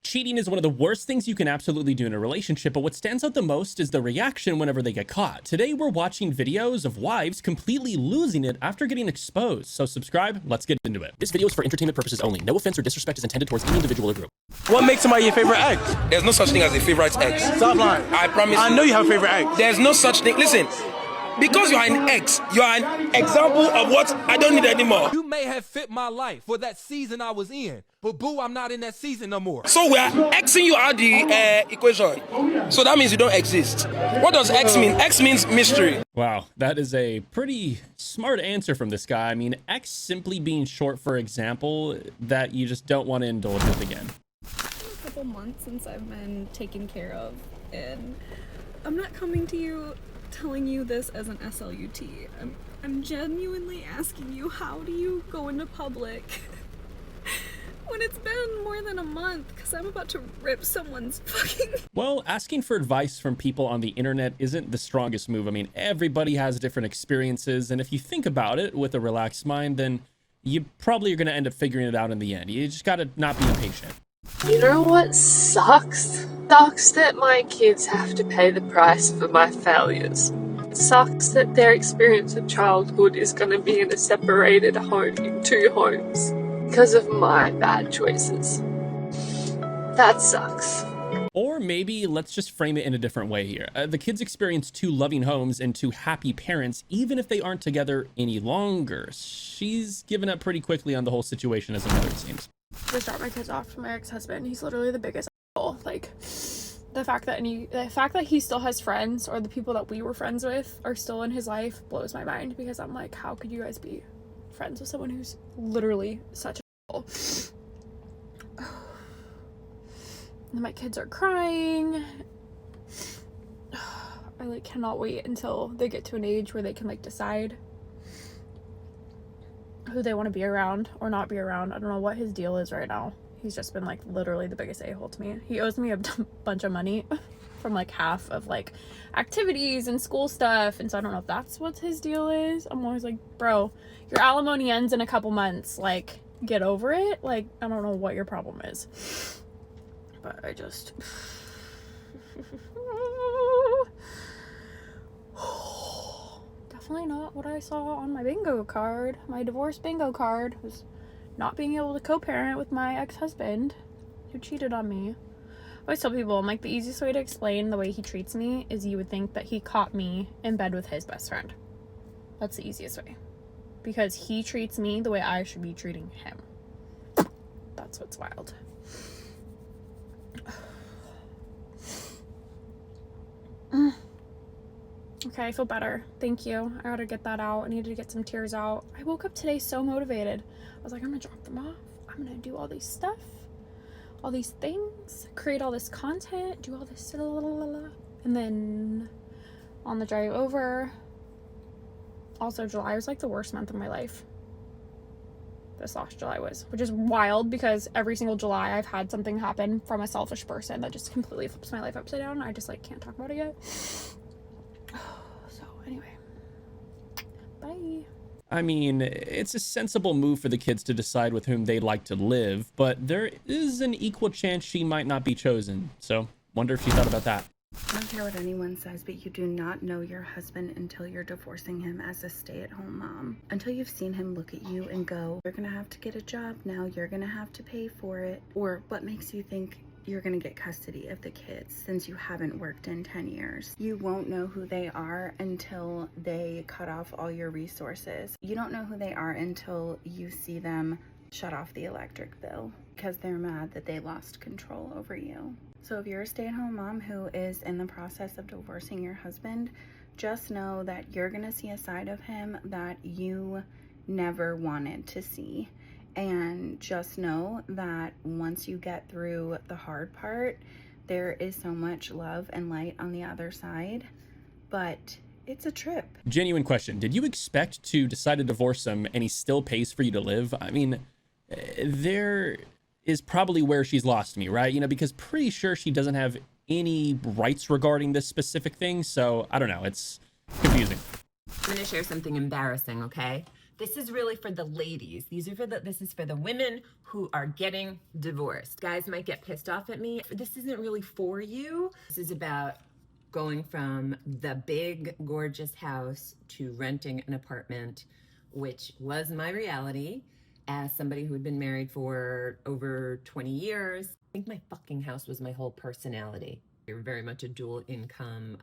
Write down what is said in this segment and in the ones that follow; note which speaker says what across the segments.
Speaker 1: Cheating is one of the worst things you can absolutely do in a relationship, but what stands out the most is the reaction whenever they get caught. Today, we're watching videos of wives completely losing it after getting exposed. So subscribe, let's get into it. This video is for entertainment purposes only. No offense or disrespect is intended towards any individual or group.
Speaker 2: What makes somebody your favorite ex?
Speaker 3: There's no such thing as a favorite ex.
Speaker 2: Stop lying.
Speaker 3: I promise
Speaker 2: I
Speaker 3: you.
Speaker 2: know you have a favorite ex.
Speaker 3: There's no such thing. Listen, because you are an ex, you are an example of what I don't need anymore.
Speaker 4: You may have fit my life for that season I was in, but boo, I'm not in that season no more.
Speaker 3: So we are Xing you out the equation. So that means you don't exist. What does X mean? X means mystery.
Speaker 1: Wow, that is a pretty smart answer from this guy. I mean, X simply being short for example that you just don't want to indulge with again.
Speaker 5: A couple months since I've been taken care of, and I'm not coming to you telling you this as an SLUT. I'm genuinely asking you, how do you go into public when it's been more than a month, because I'm about to rip someone's fucking...
Speaker 1: Well, asking for advice from people on the internet isn't the strongest move. I mean, everybody has different experiences, and if you think about it with a relaxed mind, then you probably are going to end up figuring it out in the end. You just got to not be impatient.
Speaker 6: You know what sucks? Sucks that my kids have to pay the price for my failures. It sucks that their experience of childhood is going to be in a separated home, in two homes, because of my bad choices. That sucks.
Speaker 1: Or maybe let's just frame it in a different way here. The kids experience two loving homes and two happy parents, even if they aren't together any longer. She's given up pretty quickly on the whole situation as a mother, it seems.
Speaker 7: Just drop my kids off to my ex-husband. He's literally the biggest asshole. Like, the fact that he still has friends, or the people that we were friends with are still in his life, blows my mind, because I'm like, how could you guys be friends with someone who's literally such an asshole? And my kids are crying. I like cannot wait until they get to an age where they can like decide who they want to be around or not be around. I don't know what his deal is right now. He's just been like literally the biggest a-hole to me. He owes me a bunch of money from like half of like activities and school stuff, and so I don't know if that's what his deal is. I'm always like, bro, your alimony ends in a couple months, like get over it. Like, I don't know what your problem is, but I just definitely not what I saw on my bingo card. My divorce bingo card was not being able to co-parent with my ex-husband who cheated on me. I always tell people, I'm like, the easiest way to explain the way he treats me is you would think that he caught me in bed with his best friend. That's the easiest way. Because he treats me the way I should be treating him. That's what's wild. Okay, I feel better. Thank you. I gotta get that out. I needed to get some tears out. I woke up today so motivated. I was like, I'm gonna drop them off. I'm gonna do all these stuff, all these things, create all this content, do all this, and then on the drive over. Also, July was like the worst month of my life. This last July was, which is wild because every single July I've had something happen from a selfish person that just completely flips my life upside down. I just like can't talk about it yet. So anyway, bye.
Speaker 1: I mean, it's a sensible move for the kids to decide with whom they'd like to live, but there is an equal chance she might not be chosen. So wonder if she thought about that.
Speaker 8: I don't care what anyone says, but you do not know your husband until you're divorcing him as a stay-at-home mom. Until you've seen him look at you and go, you're gonna have to get a job now, you're gonna have to pay for it. Or what makes you think you're gonna get custody of the kids since you haven't worked in 10 years. You won't know who they are until they cut off all your resources. You don't know who they are until you see them shut off the electric bill because they're mad that they lost control over you. So if you're a stay-at-home mom who is in the process of divorcing your husband, just know that you're gonna see a side of him that you never wanted to see. And just know that once you get through the hard part, there is so much love and light on the other side, but it's a trip.
Speaker 1: Genuine question. Did you expect to decide to divorce him and he still pays for you to live? I mean, there is probably where she's lost me, right? You know, because pretty sure she doesn't have any rights regarding this specific thing. So I don't know. It's confusing.
Speaker 9: I'm gonna share something embarrassing, okay? This is really for the ladies. This is for the women who are getting divorced. Guys might get pissed off at me. This isn't really for you. This is about going from the big, gorgeous house to renting an apartment, which was my reality as somebody who had been married for over 20 years. I think my fucking house was my whole personality. We were very much a dual income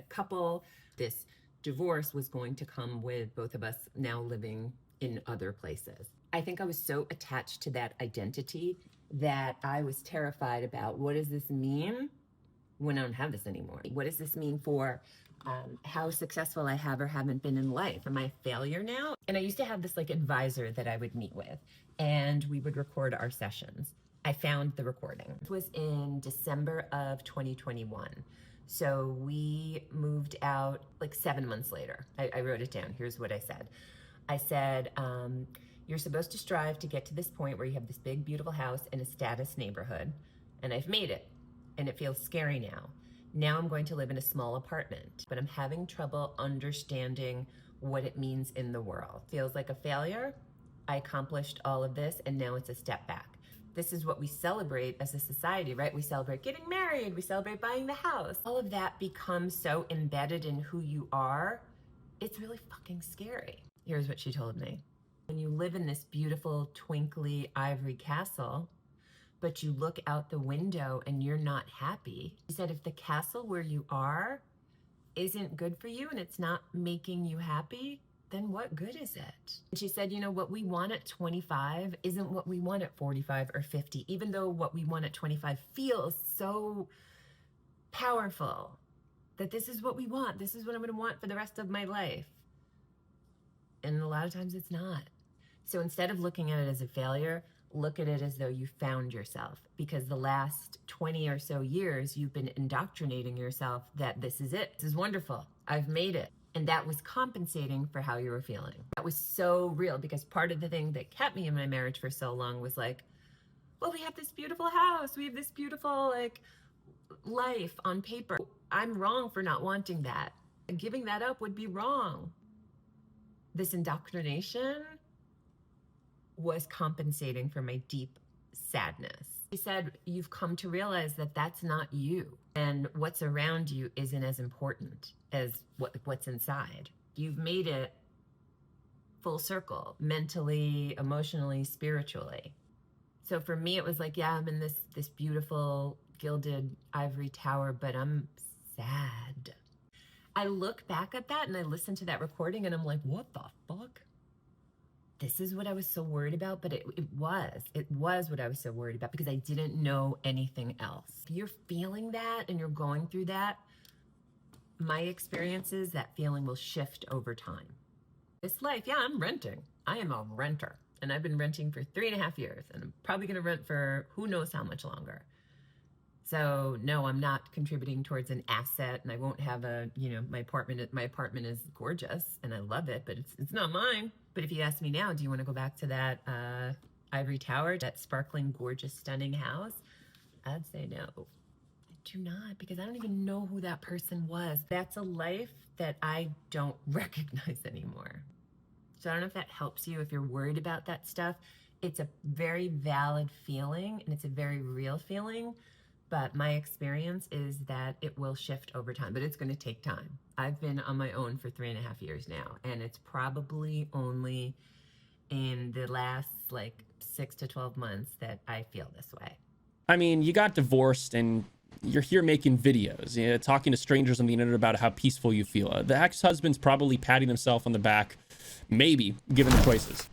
Speaker 9: couple. This divorce was going to come with both of us now living in other places. I think I was so attached to that identity that I was terrified about, what does this mean when I don't have this anymore? What does this mean for how successful I have or haven't been in life? Am I a failure now? And I used to have this like advisor that I would meet with, and we would record our sessions. I found the recording. It was in December of 2021. So we moved out like 7 months later. I wrote it down. Here's what I said. I said, you're supposed to strive to get to this point where you have this big, beautiful house in a status neighborhood. And I've made it. And it feels scary now. Now I'm going to live in a small apartment, but I'm having trouble understanding what it means in the world. Feels like a failure. I accomplished all of this, and now it's a step back. This is what we celebrate as a society, right? We celebrate getting married, we celebrate buying the house. All of that becomes so embedded in who you are, it's really fucking scary. Here's what she told me. When you live in this beautiful, twinkly ivory castle, but you look out the window and you're not happy. She said, if the castle where you are isn't good for you and it's not making you happy, then what good is it? And she said, you know, what we want at 25 isn't what we want at 45 or 50, even though what we want at 25 feels so powerful that this is what we want. This is what I'm gonna want for the rest of my life. And a lot of times it's not. So instead of looking at it as a failure, look at it as though you found yourself, because the last 20 or so years, you've been indoctrinating yourself that this is it. This is wonderful. I've made it. And that was compensating for how you were feeling. That was so real, because part of the thing that kept me in my marriage for so long was like, well, we have this beautiful house. We have this beautiful like life on paper. I'm wrong for not wanting that. Giving that up would be wrong. This indoctrination was compensating for my deep sadness. He said, you've come to realize that that's not you, and what's around you isn't as important as what's inside. You've made it full circle, mentally, emotionally, spiritually. So for me, it was like, yeah, I'm in this beautiful gilded ivory tower, but I'm sad. I look back at that and I listen to that recording and I'm like, what the fuck? This is what I was so worried about, but it was what I was so worried about, because I didn't know anything else. If you're feeling that and you're going through that, my experience is that feeling will shift over time. This life, yeah, I'm renting. I am a renter, and I've been renting for 3.5 years, and I'm probably gonna rent for who knows how much longer. So no, I'm not contributing towards an asset, and I won't have a, you know, my apartment is gorgeous and I love it, but it's not mine. But if you ask me now, do you want to go back to that ivory tower, that sparkling, gorgeous, stunning house? I'd say no. I do not, because I don't even know who that person was. That's a life that I don't recognize anymore. So I don't know if that helps you if you're worried about that stuff. It's a very valid feeling and it's a very real feeling. But my experience is that it will shift over time, but it's going to take time. I've been on my own for 3.5 years now, and it's probably only in the last like 6 to 12 months that I feel this way.
Speaker 1: I mean, you got divorced and you're here making videos, you know, talking to strangers on the internet about how peaceful you feel. The ex-husband's probably patting himself on the back, maybe, given the choices.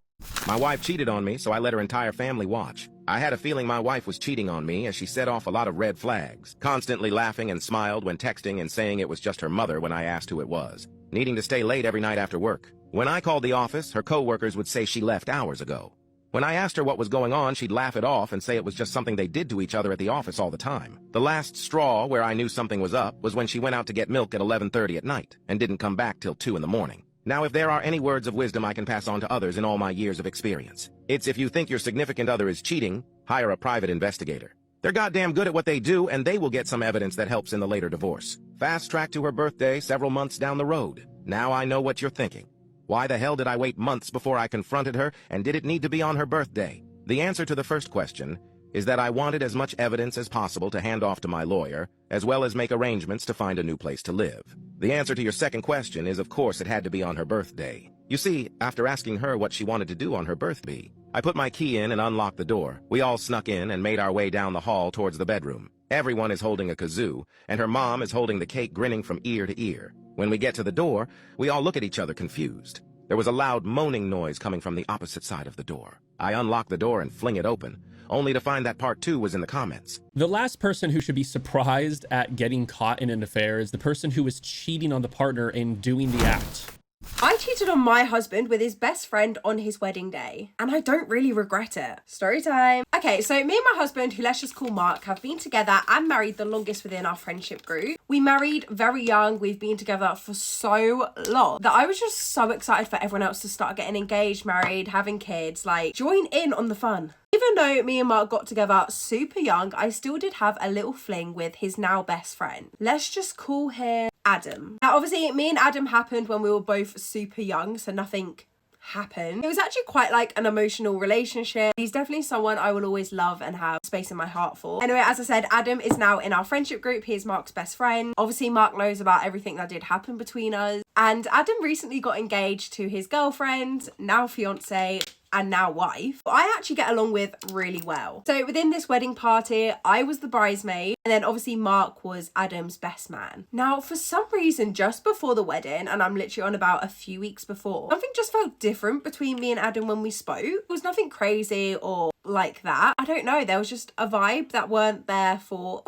Speaker 10: My wife cheated on me, so I let her entire family watch. I had a feeling my wife was cheating on me as she set off a lot of red flags, constantly laughing and smiled when texting and saying it was just her mother when I asked who it was, needing to stay late every night after work. When I called the office, her coworkers would say she left hours ago. When I asked her what was going on, she'd laugh it off and say it was just something they did to each other at the office all the time. The last straw where I knew something was up was when she went out to get milk at 11:30 at night and didn't come back till 2 in the morning. Now, if there are any words of wisdom I can pass on to others in all my years of experience, it's if you think your significant other is cheating, hire a private investigator. They're goddamn good at what they do, and they will get some evidence that helps in the later divorce. Fast track to her birthday several months down the road. Now I know what you're thinking. Why the hell did I wait months before I confronted her, and did it need to be on her birthday? The answer to the first question is that I wanted as much evidence as possible to hand off to my lawyer, as well as make arrangements to find a new place to live. The answer to your second question is, of course, it had to be on her birthday. You see, after asking her what she wanted to do on her birthday, I put my key in and unlocked the door. We all snuck in and made our way down the hall towards the bedroom. Everyone is holding a kazoo, and her mom is holding the cake, grinning from ear to ear. When we get to the door, we all look at each other confused. There was a loud moaning noise coming from the opposite side of the door. I unlock the door and fling it open, only to find that part 2 was in the comments.
Speaker 1: The last person who should be surprised at getting caught in an affair is the person who is cheating on the partner in doing the act.
Speaker 11: I cheated on my husband with his best friend on his wedding day, and I don't really regret it. Story time. Okay, so me and my husband, who let's just call Mark, have been together and married the longest within our friendship group. We married very young. We've been together for so long that I was just so excited for everyone else to start getting engaged, married, having kids, like join in on the fun. Even though me and Mark got together super young, I still did have a little fling with his now best friend. Let's just call him Adam. Now, obviously, me and Adam happened when we were both super young, so nothing happened. It was actually quite like an emotional relationship. He's definitely someone I will always love and have space in my heart for. Anyway, as I said, Adam is now in our friendship group. He is Mark's best friend. Obviously, Mark knows about everything that did happen between us. And Adam recently got engaged to his girlfriend, now fiance, and now wife, I actually get along with really well. So within this wedding party, I was the bridesmaid, and then obviously Mark was Adam's best man. Now, for some reason, just before the wedding, and I'm literally on about a few weeks before, something just felt different between me and Adam when we spoke. It was nothing crazy or like that. I don't know, there was just a vibe that weren't there for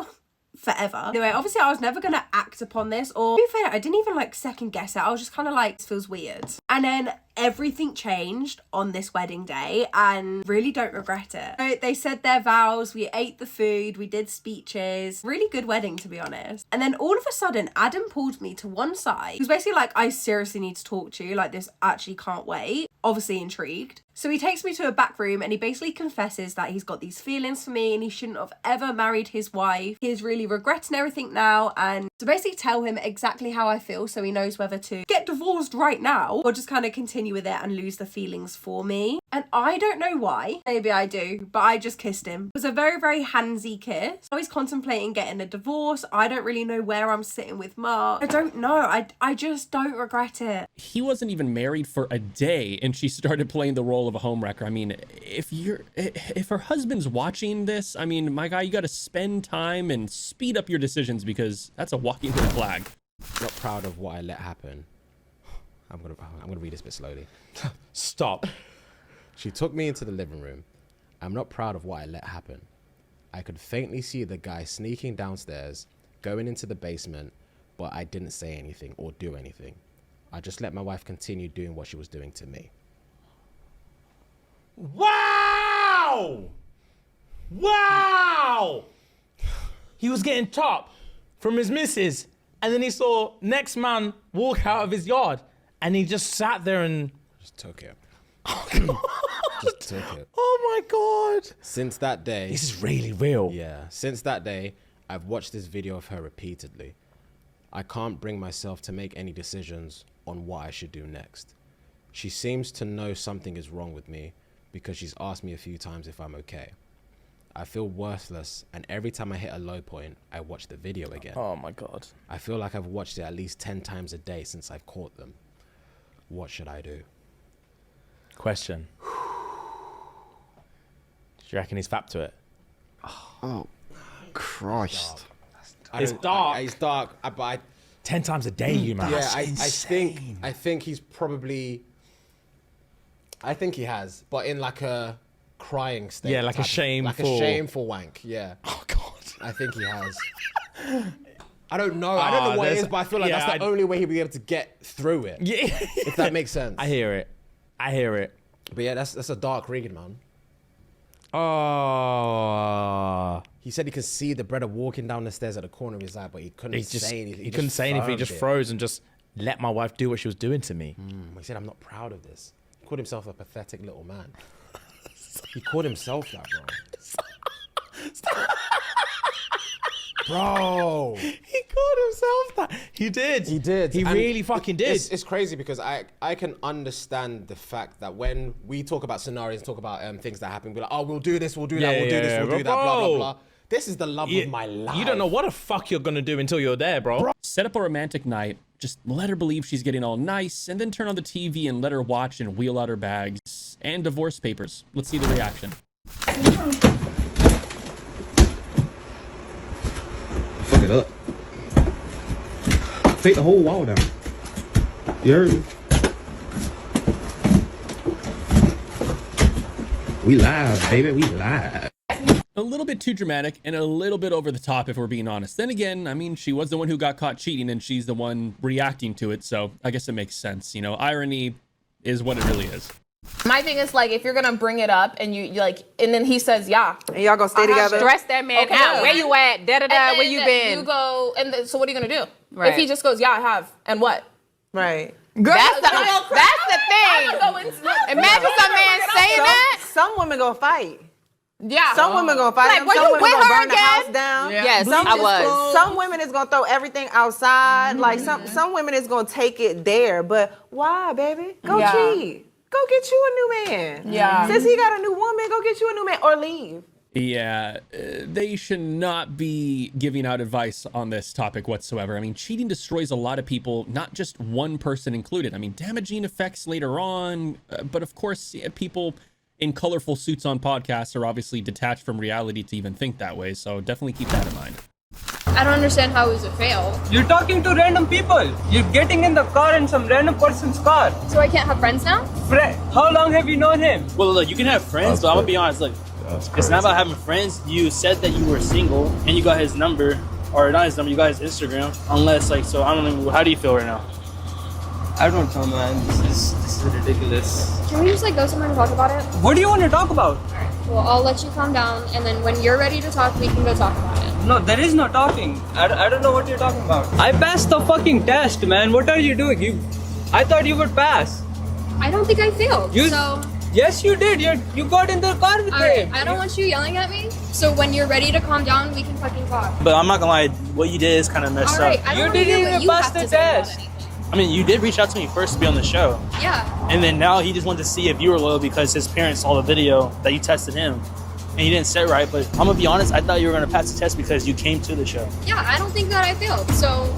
Speaker 11: forever. Anyway, obviously I was never gonna act upon this, or to be fair, I didn't even like second guess it. I was just kind of like, this feels weird. And then everything changed on this wedding day, and really don't regret it. So they said their vows, we ate the food, we did speeches. Really good wedding, to be honest. And then all of a sudden, Adam pulled me to one side. He was basically like, I seriously need to talk to you. Like, this actually can't wait. Obviously intrigued. So he takes me to a back room and he basically confesses that he's got these feelings for me and he shouldn't have ever married his wife. He is really regretting everything now, and to basically tell him exactly how I feel so he knows whether to get divorced right now or just kind of continue with it and lose the feelings for me. And I don't know why. Maybe I do, but I just kissed him. It was a very, very handsy kiss. I was contemplating getting a divorce. I don't really know where I'm sitting with Mark. I don't know. I just don't regret it.
Speaker 1: He wasn't even married for a day and she started playing the role of a homewrecker. I mean, if her husband's watching this, I mean, my guy, you got to spend time and speed up your decisions, because that's a walking red flag.
Speaker 12: Not proud of what I let happen. I'm gonna read this bit slowly. Stop. She took me into the living room. I'm not proud of what I let happen. I could faintly see the guy sneaking downstairs, going into the basement, but I didn't say anything or do anything. I just let my wife continue doing what she was doing to me.
Speaker 13: Wow! Wow! He was getting top from his missus, and then he saw next man walk out of his yard, and he just sat there and
Speaker 12: just took it.
Speaker 13: Oh, God.
Speaker 12: Just took it.
Speaker 13: Oh my God.
Speaker 12: Since that day,
Speaker 13: this is really real.
Speaker 12: Yeah. Since that day, I've watched this video of her repeatedly. I can't bring myself to make any decisions on what I should do next. She seems to know something is wrong with me because she's asked me a few times if I'm okay. I feel worthless, and every time I hit a low point, I watch the video again.
Speaker 13: Oh my God.
Speaker 12: I feel like I've watched it at least 10 times a day since I've caught them. What should I do?
Speaker 13: Question. Do you reckon he's fapped to it?
Speaker 14: Oh, Christ.
Speaker 13: It's dark.
Speaker 12: It's dark, but
Speaker 13: 10 times a day, you man.
Speaker 12: Yeah, I think he's probably. I think he has, but in like a crying state.
Speaker 13: Yeah, like a shameful.
Speaker 12: Like a shameful wank. Yeah.
Speaker 13: Oh God.
Speaker 12: I think he has. I don't know. I don't know what it is, but I feel like that's the only way he'll be able to get through it.
Speaker 13: Yeah.
Speaker 12: If that makes sense.
Speaker 13: I hear it.
Speaker 12: But yeah, that's a dark reading, man.
Speaker 13: Oh.
Speaker 12: He said he could see the brother walking down the stairs at the corner of his eye, but he couldn't say anything.
Speaker 13: He couldn't say anything. He just froze and just let my wife do what she was doing to me.
Speaker 12: He said, I'm not proud of this. He called himself a pathetic little man. He called himself that, bro. Bro.
Speaker 13: He called himself that. He did.
Speaker 12: He did.
Speaker 13: He
Speaker 12: And
Speaker 13: really fucking did.
Speaker 12: It's crazy because I can understand the fact that when we talk about scenarios, talk about things that happen, we're like, oh, we'll do this, we'll do that, we'll do this, we'll do that, blah, blah, blah. This is the love of my life.
Speaker 13: You don't know what the fuck you're gonna do until you're there, bro.
Speaker 1: Set up a romantic night, just let her believe she's getting all nice, and then turn on the TV and let her watch and wheel out her bags and divorce papers. Let's see the reaction.
Speaker 15: Fuck it up. Take the whole wall down. You heard me? We live, baby. We live.
Speaker 1: A little bit too dramatic and a little bit over the top, if we're being honest. Then again, I mean, she was the one who got caught cheating and she's the one reacting to it, so I guess it makes sense. You know, irony is what it really is.
Speaker 16: My thing is, like, if you're gonna bring it up and you like, and then he says, yeah, and y'all gonna stay together,
Speaker 17: Stress that man out. Where you at? Da da da. Where you been?
Speaker 16: You go, and then, so what are you gonna do?
Speaker 17: Right.
Speaker 16: If he just goes, yeah, I have, and what?
Speaker 17: Right.
Speaker 16: Girl,
Speaker 17: That's the thing. Imagine some man saying that.
Speaker 18: Some women gonna fight.
Speaker 16: Yeah.
Speaker 18: Some women gonna fight.
Speaker 17: Like,
Speaker 18: Them.
Speaker 17: were
Speaker 18: Some
Speaker 17: you
Speaker 18: women
Speaker 17: with
Speaker 18: gonna
Speaker 17: her
Speaker 18: burn the
Speaker 17: again?
Speaker 18: house down.
Speaker 17: Yeah. Yes, I was.
Speaker 18: Some women is gonna throw everything outside. Like some women is gonna take it there. But why, baby? Go cheat. Go get you a new man.
Speaker 16: Yeah.
Speaker 18: Since he got a new woman, go get you a new man or leave.
Speaker 1: Yeah, they should not be giving out advice on this topic whatsoever. I mean, cheating destroys a lot of people, not just one person included. I mean, damaging effects later on, but of course, people in colorful suits on podcasts are obviously detached from reality to even think that way, so definitely keep that in mind.
Speaker 7: I don't understand how it was a fail.
Speaker 19: You're talking to random people. You're getting in the car in some random person's car.
Speaker 7: So I can't have friends now?
Speaker 19: How long have you known him?
Speaker 20: Well, look, you can have friends, but I'm gonna be honest, look, it's not about having friends. You said that you were single and you got his number, or not his number, you got his Instagram. Unless, like, so I don't know, how do you feel right now?
Speaker 19: I don't know, man. This is ridiculous.
Speaker 7: Can we just like go somewhere and talk about it?
Speaker 19: What do you want to talk about?
Speaker 7: Alright, well, I'll let you calm down, and then when you're ready to talk, we can go talk about it.
Speaker 19: No, there is no talking. I don't know what you're talking about. I passed the fucking test, man. What are you doing? I thought you would pass.
Speaker 7: I don't think I failed, so...
Speaker 19: Yes, you did. You got in the car with
Speaker 7: Alright, I don't want you yelling at me, so when you're ready to calm down, we can fucking talk.
Speaker 20: But I'm not gonna lie, what you did is kind of messed
Speaker 7: Alright,
Speaker 20: up.
Speaker 7: I don't want to hear what you have to say about anything.
Speaker 20: I mean, you did reach out to me first to be on the show.
Speaker 7: Yeah.
Speaker 20: And then now he just wanted to see if you were loyal because his parents saw the video that you tested him. And you didn't say it right, but I'm gonna be honest, I thought you were gonna pass the test because you came to the show.
Speaker 7: Yeah, I don't think that I failed, so...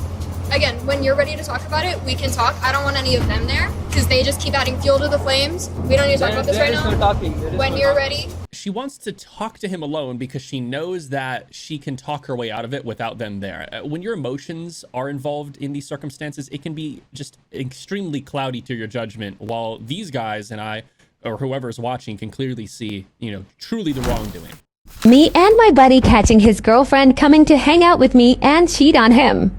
Speaker 7: Again, when you're ready to talk about it, we can talk. I don't want any of them there, because they just keep adding fuel to the flames. We don't need to talk about this right now.
Speaker 19: No talking.
Speaker 7: When you're ready.
Speaker 1: She wants to talk to him alone because she knows that she can talk her way out of it without them there. When your emotions are involved in these circumstances, it can be just extremely cloudy to your judgment, while these guys and I, or whoever's watching, can clearly see, you know, truly the wrongdoing.
Speaker 21: Me and my buddy catching his girlfriend coming to hang out with me and cheat on him.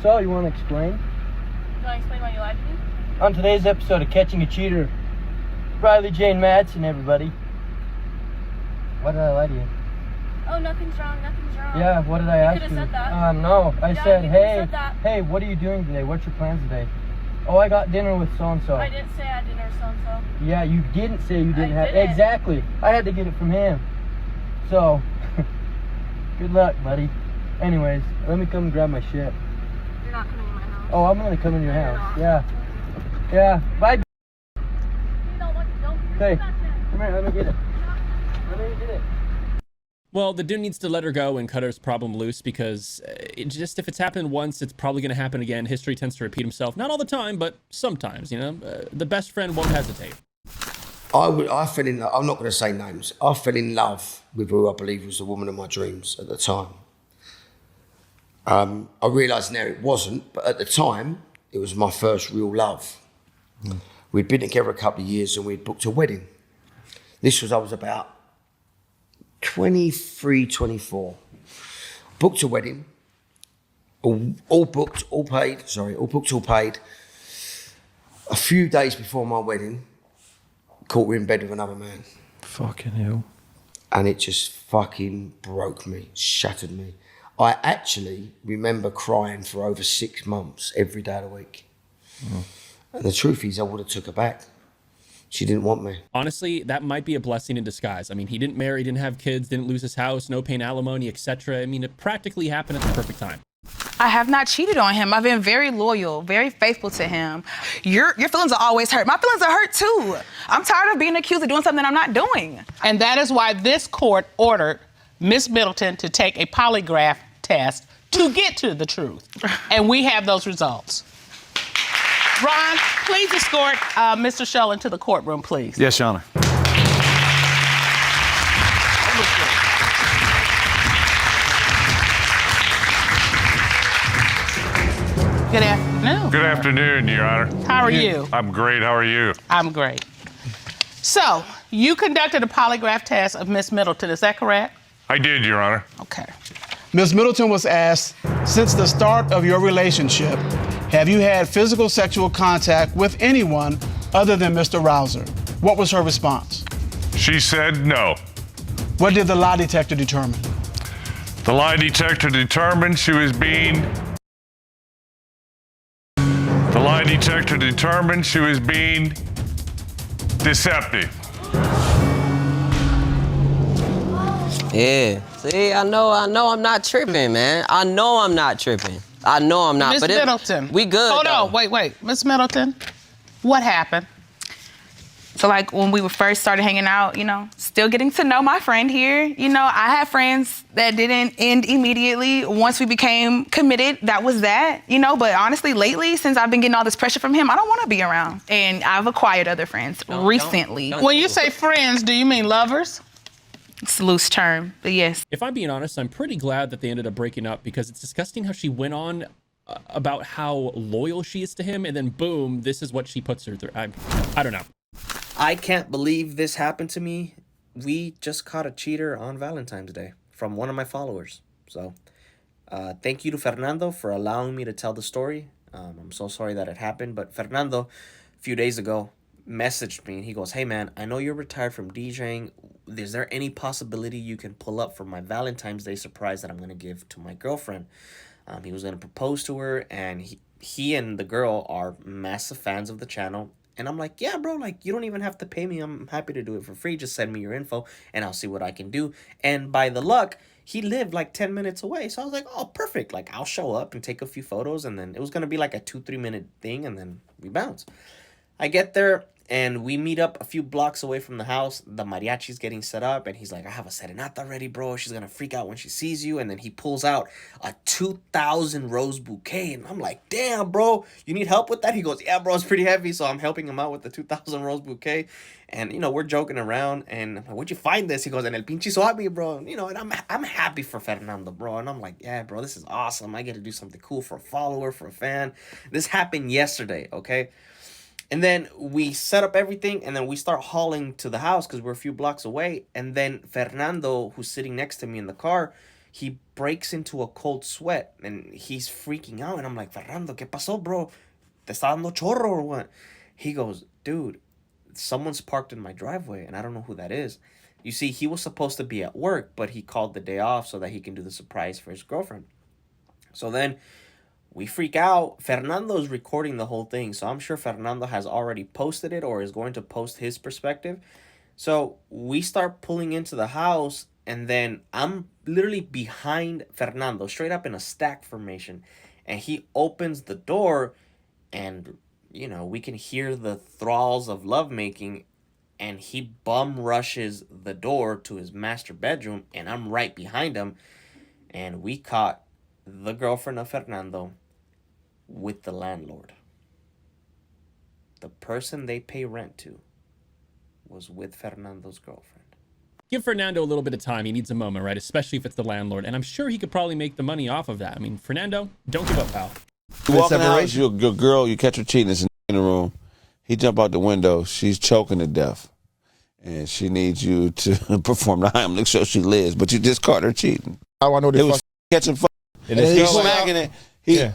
Speaker 19: So, you want to explain?
Speaker 22: Do you want to explain why you lied to me?
Speaker 19: On today's episode of Catching a Cheater, Riley Jane Madsen, everybody. Why did I lie to you?
Speaker 22: Oh, nothing's wrong, nothing's wrong.
Speaker 19: Yeah, what did I ask you?
Speaker 22: You could have said that.
Speaker 19: No, I
Speaker 22: Yeah,
Speaker 19: said,
Speaker 22: you could've
Speaker 19: hey,
Speaker 22: said that.
Speaker 19: hey, what are you doing today? What's your plans today? Oh, I got dinner with so-and-so.
Speaker 22: I didn't say I had dinner with so-and-so.
Speaker 19: Yeah, you didn't say you didn't
Speaker 22: I
Speaker 19: have...
Speaker 22: didn't.
Speaker 19: Exactly. I had to get it from him. So, good luck, buddy. Anyways, let me come and grab my shit.
Speaker 22: You're not coming in my house.
Speaker 19: Oh, I'm gonna come in your house. Yeah. Yeah. Bye. Hey, come here. Let me get it. Let me get it.
Speaker 1: Well, the dude needs to let her go and cut her problem loose because if it's happened once, it's probably going to happen again. History tends to repeat himself. Not all the time, but sometimes, you know. The best friend won't hesitate.
Speaker 23: I fell in love. I'm not going to say names. I fell in love with who I believe was the woman of my dreams at the time. I realise now it wasn't, but at the time, it was my first real love. Mm. We'd been together a couple of years and we'd booked a wedding. I was about 23, 24. Booked a wedding, all booked, all paid. A few days before my wedding, caught her in bed with another man.
Speaker 14: Fucking hell.
Speaker 23: And it just fucking broke me, shattered me. I actually remember crying for over 6 months, every day of the week. And the truth is, I would have took her back. She didn't want me.
Speaker 1: Honestly, that might be a blessing in disguise. I mean, he didn't marry, didn't have kids, didn't lose his house, no paying alimony, etc. I mean, it practically happened at the perfect time.
Speaker 2: I have not cheated on him. I've been very loyal, very faithful to him. Your feelings are always hurt. My feelings are hurt too. I'm tired of being accused of doing something I'm not doing.
Speaker 3: And that is why this court ordered Miss Middleton to take a polygraph test to get to the truth. And we have those results. Ron, please escort Mr. Shull into the courtroom, please.
Speaker 4: Yes, Your Honor.
Speaker 3: Good afternoon.
Speaker 4: Good afternoon, Your Honor.
Speaker 3: How are you?
Speaker 4: I'm great. How are you?
Speaker 3: I'm great. So, you conducted a polygraph test of Miss Middleton, is that correct?
Speaker 4: I did, Your Honor.
Speaker 3: Okay.
Speaker 24: Ms. Middleton was asked, since the start of your relationship, have you had physical sexual contact with anyone other than Mr. Rouser? What was her response?
Speaker 4: She said no.
Speaker 24: What did the lie detector determine?
Speaker 4: The lie detector determined she was being... The lie detector determined she was being deceptive.
Speaker 25: Yeah. See, I know I'm not tripping, man. I know I'm not tripping. I know I'm not.
Speaker 3: Miss Middleton.
Speaker 25: We good.
Speaker 3: Hold on, wait. Miss Middleton, what happened?
Speaker 2: So like when we first started hanging out, you know, still getting to know my friend here. You know, I had friends that didn't end immediately. Once we became committed, that was that, you know, but honestly, lately, since I've been getting all this pressure from him, I don't want to be around. And I've acquired other friends recently.
Speaker 3: When you say friends, do you mean lovers?
Speaker 2: It's a loose term, but yes.
Speaker 1: If I'm being honest, I'm pretty glad that they ended up breaking up because it's disgusting how she went on about how loyal she is to him, and then boom, this is what she puts her through. I don't know.
Speaker 26: I can't believe this happened to me. We just caught a cheater on Valentine's Day from one of my followers. So thank you to Fernando for allowing me to tell the story. I'm so sorry that it happened, but Fernando, a few days ago, messaged me and he goes, hey man, I know you're retired from DJing. Is there any possibility you can pull up for my Valentine's Day surprise that I'm going to give to my girlfriend? He was going to propose to her, and he and the girl are massive fans of the channel. And I'm like, yeah, bro, like, you don't even have to pay me. I'm happy to do it for free. Just send me your info, and I'll see what I can do. And by the luck, he lived like 10 minutes away. So I was like, oh, perfect. Like, I'll show up and take a few photos, and then it was going to be like a 2-3 minute thing, and then we bounce. I get there, and we meet up a few blocks away from the house. The mariachi's getting set up, and he's like, I have a serenata ready, bro. She's going to freak out when she sees you. And then he pulls out a 2,000 rose bouquet, and I'm like, damn, bro, you need help with that? He goes, yeah, bro, it's pretty heavy. So I'm helping him out with the 2,000 rose bouquet. And, you know, we're joking around, and I'm like, where'd you find this? He goes, en el pinche suave, bro. You know, and I'm happy for Fernando, bro. And I'm like, yeah, bro, this is awesome. I get to do something cool for a follower, for a fan. This happened yesterday, okay? And then we set up everything, and then we start hauling to the house because we're a few blocks away. And then Fernando, who's sitting next to me in the car, he breaks into a cold sweat, and he's freaking out. And I'm like, Fernando, ¿qué pasó, bro? ¿Te está dando chorro or what? He goes, dude, someone's parked in my driveway, and I don't know who that is. You see, he was supposed to be at work, but he called the day off so that he can do the surprise for his girlfriend. So then we freak out. Fernando's recording the whole thing, so I'm sure Fernando has already posted it or is going to post his perspective. So we start pulling into the house, and then I'm literally behind Fernando, straight up in a stack formation, and he opens the door, and, you know, we can hear the thralls of lovemaking, and he bum rushes the door to his master bedroom, and I'm right behind him, and we caught the girlfriend of Fernando with the landlord. The person they pay rent to was with Fernando's girlfriend.
Speaker 1: Give Fernando a little bit of time. He needs a moment, right? Especially if it's the landlord. And I'm sure he could probably make the money off of that. I mean, Fernando, don't give up, pal.
Speaker 27: You walk in the house, your girl, you catch her cheating, it's in the room. He jump out the window. She's choking to death. And she needs you to perform the Heimlich so she lives. But you just caught her cheating.
Speaker 14: How I know
Speaker 27: it was catching fun.
Speaker 14: And
Speaker 27: he's smacking it.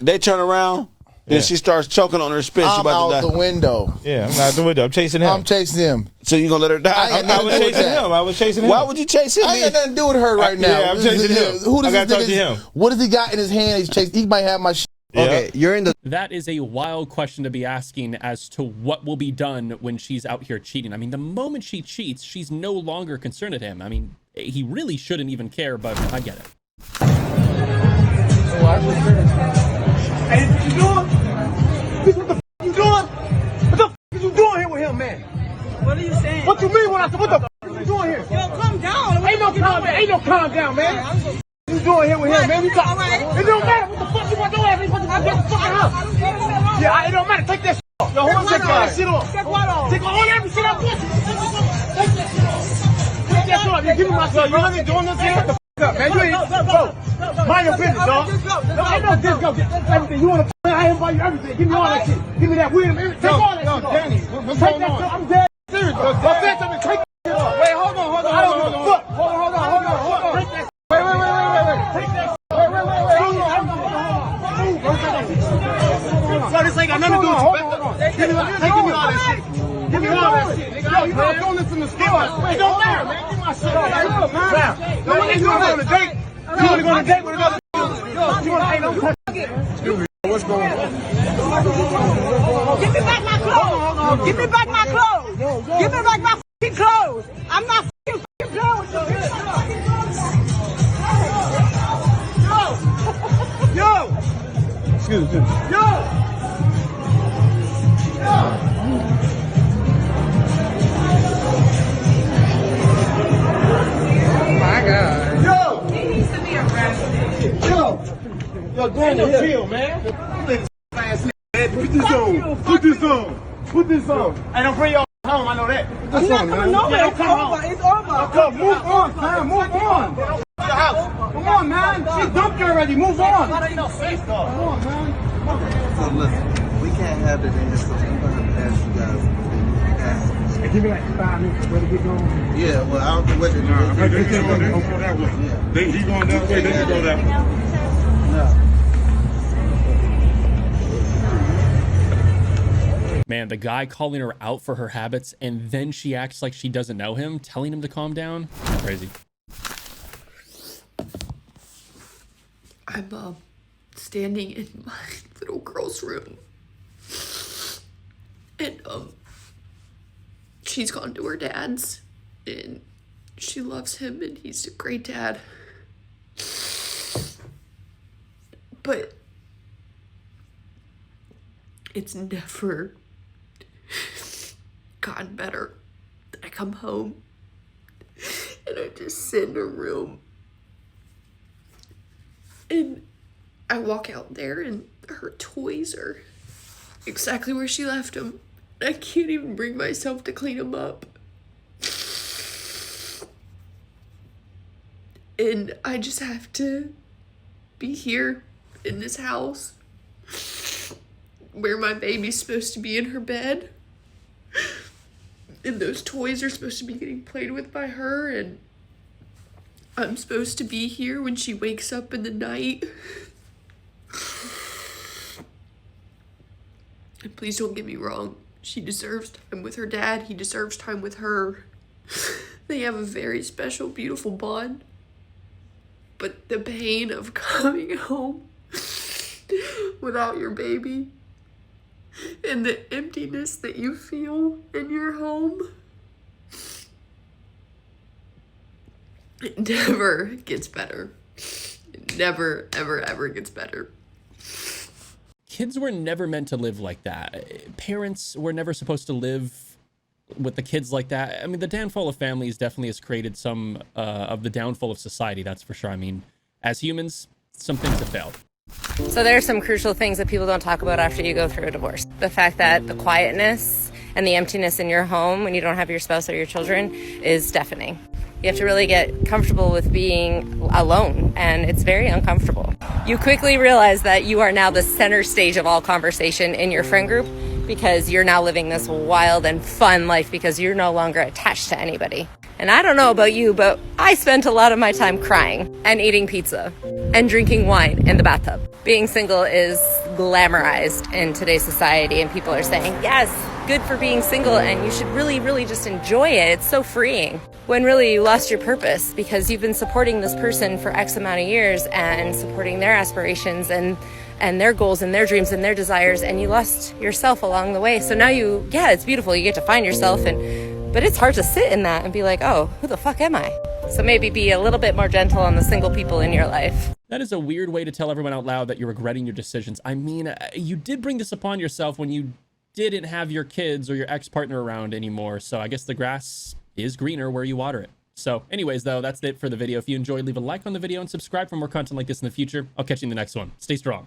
Speaker 27: They turn around. Then she starts choking on her spit. She
Speaker 5: I'm
Speaker 27: about to
Speaker 5: out
Speaker 27: die.
Speaker 5: the window.
Speaker 13: Yeah, I'm out the window. I'm chasing him.
Speaker 5: I'm chasing him.
Speaker 27: So you gonna let her die?
Speaker 13: I was chasing him. I was chasing him.
Speaker 27: Why would you chase him?
Speaker 5: I ain't got nothing to do with her right now.
Speaker 13: Yeah, I'm chasing him.
Speaker 5: Who does
Speaker 13: I gotta
Speaker 5: this
Speaker 13: talk to
Speaker 5: nigga-
Speaker 13: him.
Speaker 5: What does he got in his hand? He's chasing. He might have my shit.
Speaker 14: Okay, you're in the.
Speaker 1: That is a wild question to be asking as to what will be done when she's out here cheating. I mean, the moment she cheats, she's no longer concerned at him. I mean, he really shouldn't even care, but I get it.
Speaker 19: Hey, what you doing? Bitch, what the f you doing? What the f you doing here with him, man? What are you saying? What you mean when I said, what the f you doing here? Yo, calm down. Ain't no calm down, man. What you doing here with him, man? It don't matter. What the fuck you want to do? What the fuck get the fuck out? Yeah, it don't matter. Take that shit off. Yo, hold on, take that shit off. Take what off? Take all that shit off. Take that shit off. Take that shit off. You give me my shit. You really doing this here? What the f up, man? You ain't go. Mind your business, dog. No, I know this. Go get everything. You want to I invite you everything. Give me all that shit. Give me that weird. Take all that shit off. Danny, what's going on? I'm dead serious. I'm saying something. Take that shit off. Wait, hold on. I don't give a fuck. Hold on. Take that. Wait. Take that. Wait. Hold on. So this ain't got nothing to do with you. Give me all that shit. Give me all that shit. Yo, you not doing this in the skill. It don't matter, man. Give me my shit. Now, you want to go on a date? You want to go on a date with another? You want to ain't no touch. What's going on?
Speaker 6: Give me back my clothes. Give me back my clothes. Give me back my f***ing clothes. I'm not f***ing clothes. Yo.
Speaker 19: Excuse me.
Speaker 6: Yo.
Speaker 19: Oh my God. Yo. He needs to be arrested. Yo, Daniel, chill, man. Put this on. Hey, don't bring your home, I know that. I'm not coming over. It's over. It's over. Move on, man. Move on. Come on, man. She dumped you already. Move on. Come on, man.
Speaker 8: So listen, we can't have it in here, so we're gonna have to ask you guys.
Speaker 19: Hey, give me like 5 minutes for to get going.
Speaker 8: Yeah, well, I don't know what to do.
Speaker 19: They can't go that way. He going that way, they can go that way.
Speaker 8: No.
Speaker 1: Man, the guy calling her out for her habits and then she acts like she doesn't know him, telling him to calm down. Crazy.
Speaker 9: I'm standing in my little girl's room. And she's gone to her dad's and she loves him and he's a great dad. But it's never gotten better. I come home and I just sit in her room and I walk out there and her toys are exactly where she left them. I can't even bring myself to clean them up. And I just have to be here in this house where my baby's supposed to be in her bed and those toys are supposed to be getting played with by her, and I'm supposed to be here when she wakes up in the night. And please don't get me wrong, she deserves time with her dad, he deserves time with her. They have a very special, beautiful bond. But the pain of coming home without your baby and the emptiness that you feel in your home, it never gets better. It never, ever, ever gets better.
Speaker 1: Kids were never meant to live like that. Parents were never supposed to live with the kids like that. I mean, the downfall of families definitely has created some of the downfall of society, that's for sure. I mean, as humans, some things have failed.
Speaker 10: So there are some crucial things that people don't talk about after you go through a divorce. The fact that the quietness and the emptiness in your home when you don't have your spouse or your children is deafening. You have to really get comfortable with being alone, and it's very uncomfortable. You quickly realize that you are now the center stage of all conversation in your friend group because you're now living this wild and fun life because you're no longer attached to anybody. And I don't know about you, but I spent a lot of my time crying and eating pizza and drinking wine in the bathtub. Being single is glamorized in today's society, and people are saying, yes, good for being single, and you should really, really just enjoy it. It's so freeing. When really you lost your purpose because you've been supporting this person for X amount of years and supporting their aspirations and their goals and their dreams and their desires, and you lost yourself along the way. So now it's beautiful. You get to find yourself, but it's hard to sit in that and be like, oh, who the fuck am I? So maybe be a little bit more gentle on the single people in your life.
Speaker 1: That is a weird way to tell everyone out loud that you're regretting your decisions. I mean, you did bring this upon yourself when you didn't have your kids or your ex-partner around anymore. So I guess the grass is greener where you water it. So anyways, though, that's it for the video. If you enjoyed, leave a like on the video and subscribe for more content like this in the future. I'll catch you in the next one. Stay strong.